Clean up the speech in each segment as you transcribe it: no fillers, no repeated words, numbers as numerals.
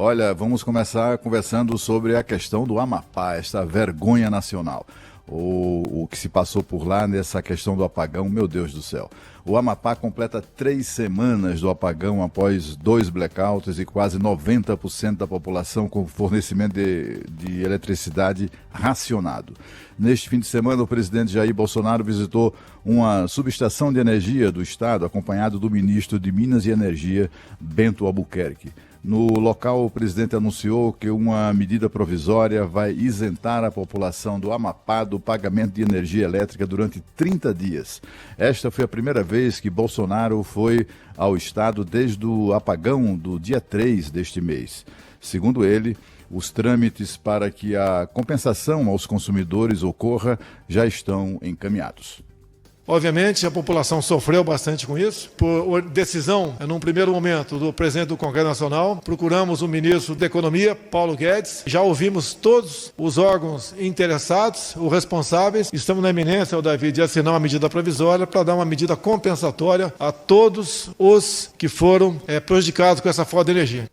Olha, vamos começar conversando sobre a questão do Amapá, esta vergonha nacional. O que se passou por lá nessa questão do apagão, meu Deus do céu. O Amapá completa 3 semanas do apagão após 2 blackouts e quase 90% da população com fornecimento de eletricidade racionado. Neste fim de semana, o presidente Jair Bolsonaro visitou uma subestação de energia do estado, acompanhado do ministro de Minas e Energia, Bento Albuquerque. No local, o presidente anunciou que uma medida provisória vai isentar a população do Amapá do pagamento de energia elétrica durante 30 dias. Esta foi a primeira vez que Bolsonaro foi ao estado desde o apagão do dia 3 deste mês. Segundo ele, os trâmites para que a compensação aos consumidores ocorra já estão encaminhados. Obviamente, a população sofreu bastante com isso. Por decisão, num primeiro momento, do presidente do Congresso Nacional, procuramos o ministro da Economia, Paulo Guedes. Já ouvimos todos os órgãos interessados, os responsáveis. Estamos na iminência, Davi, de assinar uma medida provisória para dar uma medida compensatória a todos os que foram prejudicados com essa falta de energia.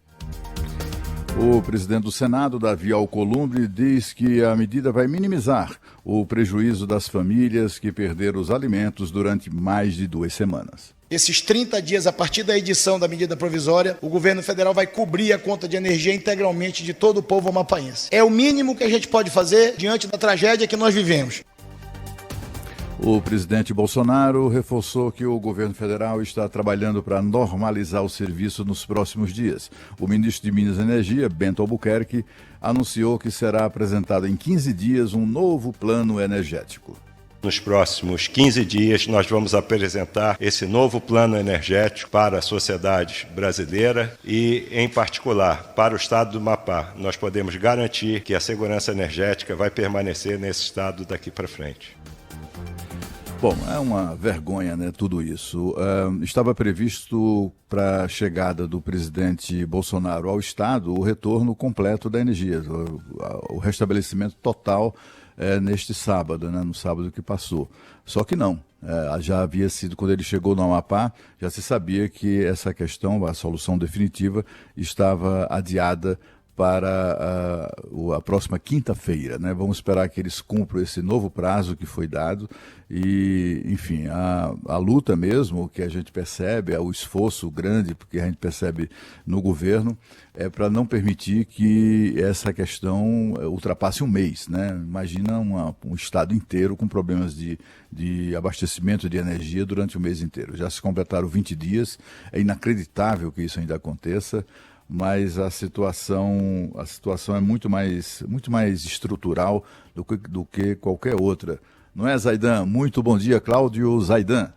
O presidente do Senado, Davi Alcolumbre, diz que a medida vai minimizar o prejuízo das famílias que perderam os alimentos durante mais de 2 semanas. Esses 30 dias, a partir da edição da medida provisória, o governo federal vai cobrir a conta de energia integralmente de todo o povo amapaense. É o mínimo que a gente pode fazer diante da tragédia que nós vivemos. O presidente Bolsonaro reforçou que o governo federal está trabalhando para normalizar o serviço nos próximos dias. O ministro de Minas e Energia, Bento Albuquerque, anunciou que será apresentado em 15 dias um novo plano energético. Nos próximos 15 dias, nós vamos apresentar esse novo plano energético para a sociedade brasileira e, em particular, para o estado do Amapá. Nós podemos garantir que a segurança energética vai permanecer nesse estado daqui para frente. Bom, é uma vergonha, né, tudo isso. Estava previsto para a chegada do presidente Bolsonaro ao Estado o retorno completo da energia, o restabelecimento total neste sábado, né, no sábado que passou. Só que não. Já havia sido, quando ele chegou no Amapá, já se sabia que essa questão, a solução definitiva, estava adiada para a próxima quinta-feira, né? Vamos esperar que eles cumpram esse novo prazo que foi dado e, enfim, a luta mesmo, que a gente percebe, o esforço grande que a gente percebe no governo, é para não permitir que essa questão ultrapasse um mês, né? Imagina um estado inteiro com problemas de abastecimento de energia durante o mês inteiro. Já se completaram 20 dias, é inacreditável que isso ainda aconteça, mas a situação é muito mais estrutural do que qualquer outra. Não é, Zaidan? Muito bom dia, Cláudio Zaidan.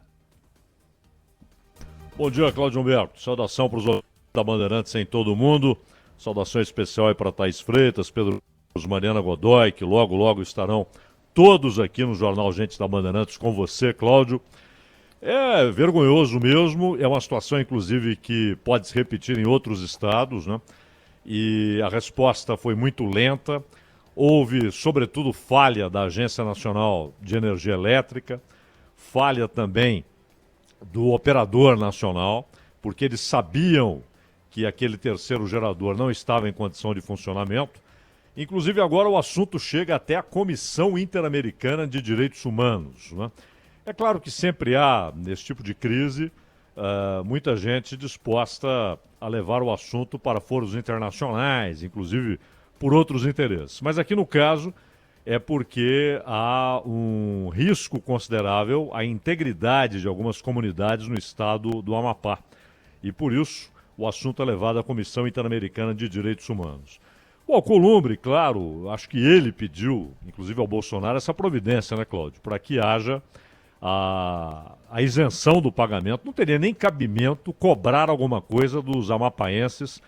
Bom dia, Cláudio Humberto. Saudação para os da Bandeirantes em todo o mundo. Saudação especial aí para Thaís Freitas, Pedro Mariana Godoy, que logo estarão todos aqui no Jornal Gente da Bandeirantes com você, Cláudio. É vergonhoso mesmo, é uma situação, inclusive, que pode se repetir em outros estados, né? E a resposta foi muito lenta. Houve, sobretudo, falha da Agência Nacional de Energia Elétrica, falha também do operador nacional, porque eles sabiam que aquele terceiro gerador não estava em condição de funcionamento. Inclusive, agora o assunto chega até a Comissão Interamericana de Direitos Humanos, né? É claro que sempre há, nesse tipo de crise, muita gente disposta a levar o assunto para foros internacionais, inclusive por outros interesses. Mas aqui no caso é porque há um risco considerável à integridade de algumas comunidades no estado do Amapá. E por isso o assunto é levado à Comissão Interamericana de Direitos Humanos. O Alcolumbre, claro, acho que ele pediu, inclusive ao Bolsonaro, essa providência, né, Cláudio? Para que haja a isenção do pagamento. Não teria nem cabimento cobrar alguma coisa dos amapaenses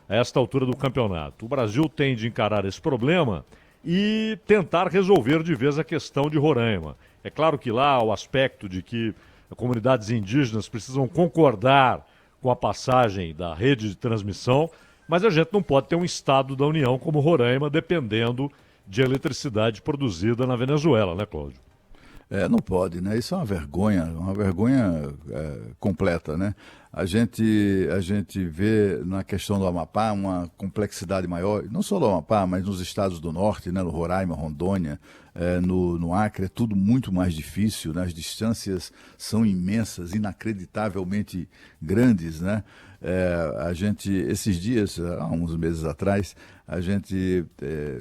a esta altura do campeonato. O Brasil tem de encarar esse problema e tentar resolver de vez a questão de Roraima. É claro que lá o aspecto de que comunidades indígenas precisam concordar com a passagem da rede de transmissão, mas a gente não pode ter um estado da União como Roraima dependendo de eletricidade produzida na Venezuela, né, Cláudio? Não pode, né? Isso é uma vergonha completa, né? A gente vê na questão do Amapá uma complexidade maior, não só do Amapá, mas nos estados do norte, né? No Roraima, Rondônia, no Acre, é tudo muito mais difícil, né? As distâncias são imensas, inacreditavelmente grandes, né? Esses dias, há uns meses atrás, a gente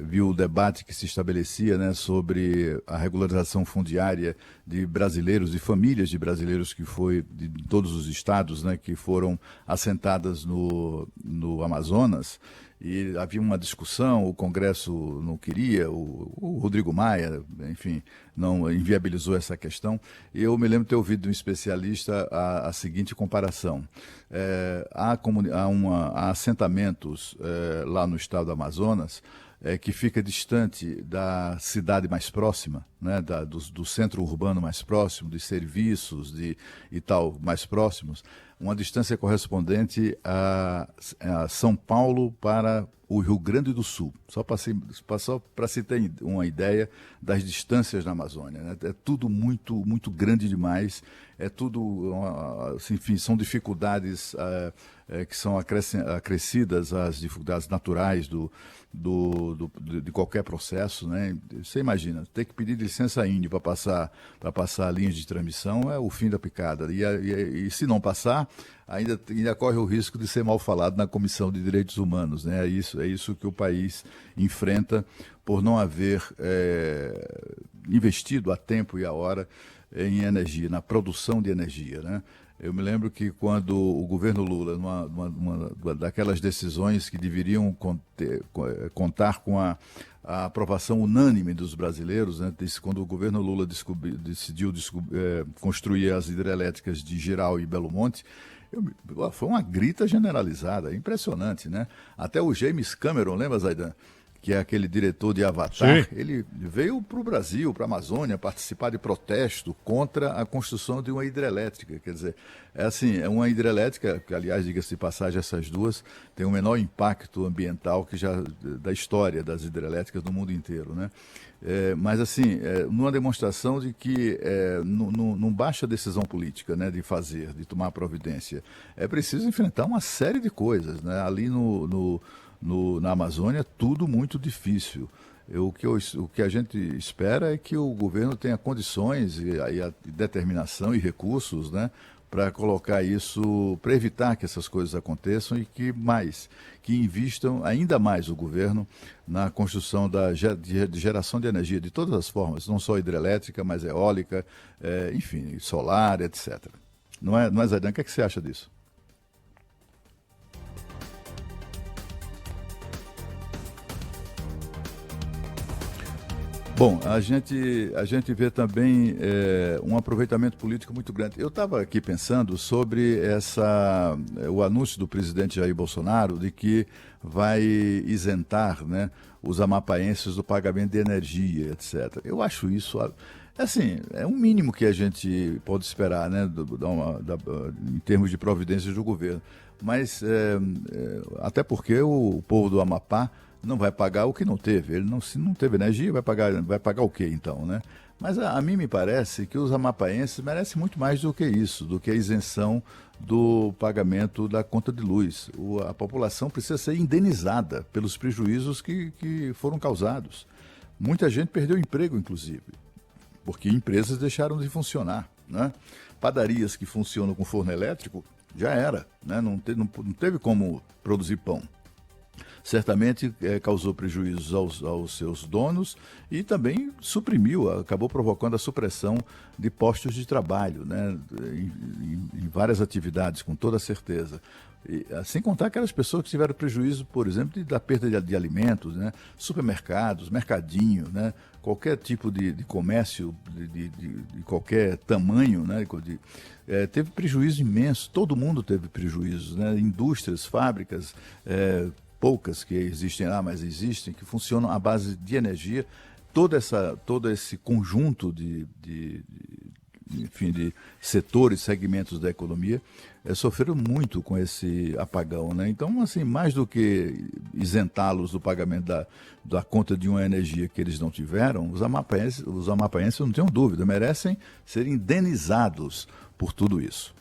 viu o debate que se estabelecia, né, sobre a regularização fundiária de brasileiros, de famílias de brasileiros que foi de todos os estados, né, que foram assentadas no Amazonas. E havia uma discussão, o Congresso não queria, o Rodrigo Maia, enfim, não inviabilizou essa questão. E eu me lembro de ter ouvido de um especialista a seguinte comparação. Há assentamentos lá no estado do Amazonas que fica distante da cidade mais próxima, né, do centro urbano mais próximo, de serviços e tal mais próximos, uma distância correspondente a São Paulo para o Rio Grande do Sul, só para se ter uma ideia das distâncias na Amazônia, né? É tudo muito, muito grande demais, é tudo, enfim, são dificuldades que são acrescidas às dificuldades naturais de qualquer processo, né? Você imagina, ter que pedir licença índio para passar linhas de transmissão é o fim da picada. E se não passar, ainda corre o risco de ser mal falado na Comissão de Direitos Humanos, né? É isso que o país enfrenta por não haver investido a tempo e a hora em energia, na produção de energia, né? Eu me lembro que quando o governo Lula, numa daquelas decisões que deveriam contar com a aprovação unânime dos brasileiros, né, quando o governo Lula decidiu construir as hidrelétricas de Jirau e Belo Monte, foi uma grita generalizada, impressionante, né? Até o James Cameron, lembra, Zaidan? Que é aquele diretor de Avatar, sim, ele veio para o Brasil, para a Amazônia, participar de protesto contra a construção de uma hidrelétrica. Quer dizer, é uma hidrelétrica, que aliás, diga-se de passagem, essas duas têm o menor impacto ambiental da história das hidrelétricas no mundo inteiro, né? Mas assim, numa demonstração de que não basta a decisão política, né, de tomar providência, é preciso enfrentar uma série de coisas, né? Ali na Amazônia, tudo muito difícil. O que a gente espera é que o governo tenha condições e a determinação e recursos, né, para colocar isso, para evitar que essas coisas aconteçam e que invistam ainda mais o governo na construção de geração de energia de todas as formas, não só hidrelétrica, mas eólica, enfim, solar, etc. Não é, Zaidan? O que você acha disso? Bom, a gente vê também um aproveitamento político muito grande. Eu estava aqui pensando sobre o anúncio do presidente Jair Bolsonaro de que vai isentar, né, os amapaenses do pagamento de energia, etc. Eu acho isso, assim, é um mínimo que a gente pode esperar, né, em termos de providências do governo. Mas, até porque o povo do Amapá não vai pagar o que não teve. Se não teve energia, vai pagar o quê então, né? Mas a mim me parece que os amapaenses merecem muito mais do que isso, do que a isenção do pagamento da conta de luz. A população precisa ser indenizada pelos prejuízos que foram causados. Muita gente perdeu emprego, inclusive, porque empresas deixaram de funcionar, né? Padarias que funcionam com forno elétrico, já era, né? Não teve como produzir pão. Certamente causou prejuízos aos seus donos e também acabou provocando a supressão de postos de trabalho, né, em várias atividades, com toda certeza. Sem contar aquelas pessoas que tiveram prejuízo, por exemplo, da perda de alimentos, né, supermercados, mercadinho, né, qualquer tipo de comércio de qualquer tamanho, né, teve prejuízo imenso, todo mundo teve prejuízos, né, indústrias, fábricas, poucas que existem lá, mas existem, que funcionam à base de energia. Todo esse conjunto enfim, de setores, segmentos da economia, sofreram muito com esse apagão, né? Então, assim, mais do que isentá-los do pagamento da conta de uma energia que eles não tiveram, os amapaenses, não tenham dúvida, merecem ser indenizados por tudo isso.